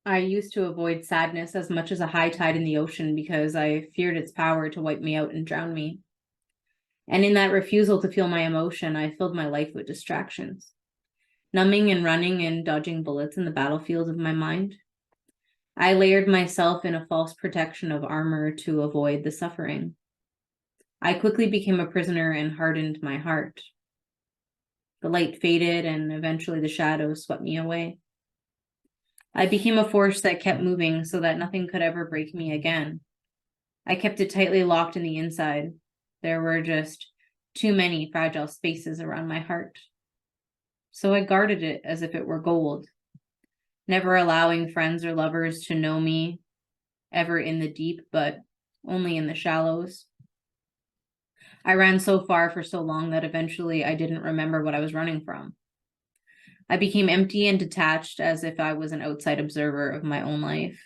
I used to avoid sadness as much as a high tide in the ocean because I feared its power to wipe me out and drown me. And in that refusal to feel my emotion, I filled my life with distractions, numbing and running and dodging bullets in the battlefield of my mind. I layered myself in a false protection of armor to avoid the suffering. I quickly became a prisoner and hardened my heart. The light faded and eventually the shadows swept me away. I became a force that kept moving so that nothing could ever break me again. I kept it tightly locked in the inside. There were just too many fragile spaces around my heart. So I guarded it as if it were gold, never allowing friends or lovers to know me ever in the deep, but only in the shallows. I ran so far for so long that eventually I didn't remember what I was running from. I became empty and detached as if I was an outside observer of my own life.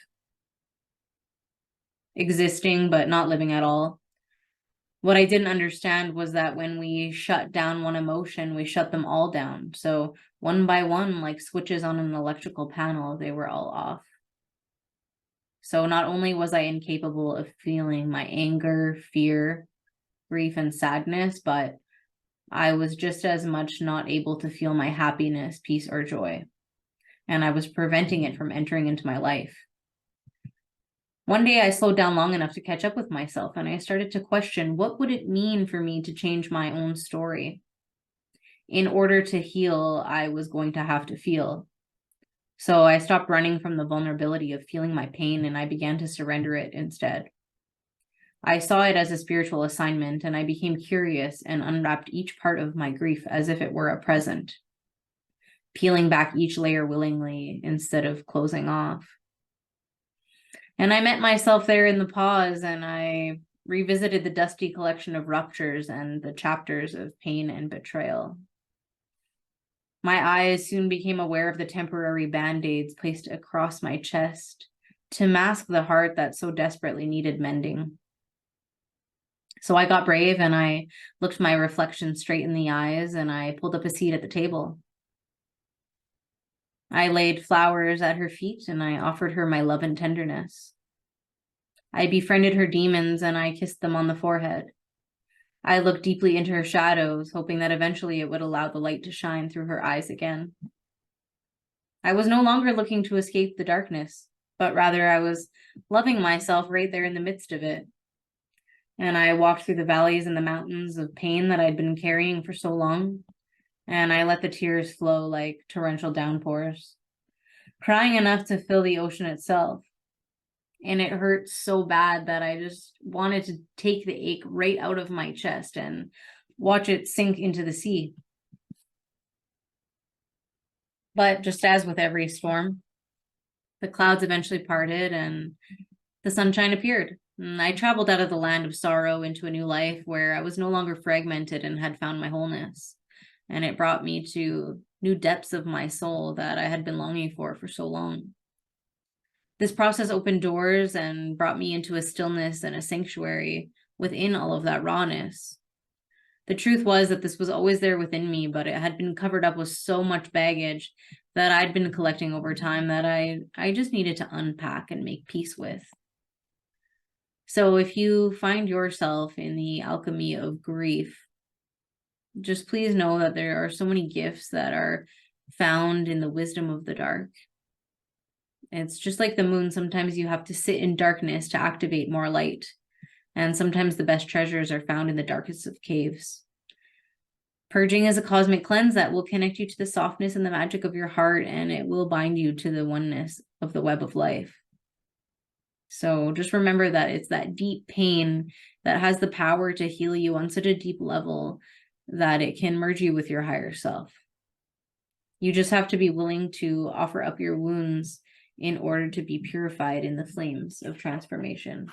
Existing, but not living at all. What I didn't understand was that when we shut down one emotion, we shut them all down. So one by one, like switches on an electrical panel, they were all off. So not only was I incapable of feeling my anger, fear, grief, and sadness, but I was just as much not able to feel my happiness, peace, or joy. And I was preventing it from entering into my life. One day I slowed down long enough to catch up with myself, and I started to question, what would it mean for me to change my own story? In order to heal, I was going to have to feel. So I stopped running from the vulnerability of feeling my pain, and I began to surrender it instead. I saw it as a spiritual assignment, and I became curious and unwrapped each part of my grief as if it were a present, peeling back each layer willingly instead of closing off. And I met myself there in the pause, and I revisited the dusty collection of ruptures and the chapters of pain and betrayal. My eyes soon became aware of the temporary band-aids placed across my chest to mask the heart that so desperately needed mending. So I got brave and I looked my reflection straight in the eyes and I pulled up a seat at the table. I laid flowers at her feet and I offered her my love and tenderness. I befriended her demons and I kissed them on the forehead. I looked deeply into her shadows, hoping that eventually it would allow the light to shine through her eyes again. I was no longer looking to escape the darkness, but rather I was loving myself right there in the midst of it. And I walked through the valleys and the mountains of pain that I'd been carrying for so long, and I let the tears flow like torrential downpours, crying enough to fill the ocean itself. And it hurt so bad that I just wanted to take the ache right out of my chest and watch it sink into the sea. But just as with every storm, the clouds eventually parted and the sunshine appeared. And I traveled out of the land of sorrow into a new life where I was no longer fragmented and had found my wholeness. And it brought me to new depths of my soul that I had been longing for so long. This process opened doors and brought me into a stillness and a sanctuary within all of that rawness. The truth was that this was always there within me, but it had been covered up with so much baggage that I'd been collecting over time that I just needed to unpack and make peace with. So if you find yourself in the alchemy of grief, just please know that there are so many gifts that are found in the wisdom of the dark. It's just like the moon. Sometimes you have to sit in darkness to activate more light. And sometimes the best treasures are found in the darkest of caves. Purging is a cosmic cleanse that will connect you to the softness and the magic of your heart, and it will bind you to the oneness of the web of life. So just remember that it's that deep pain that has the power to heal you on such a deep level that it can merge you with your higher self. You just have to be willing to offer up your wounds in order to be purified in the flames of transformation.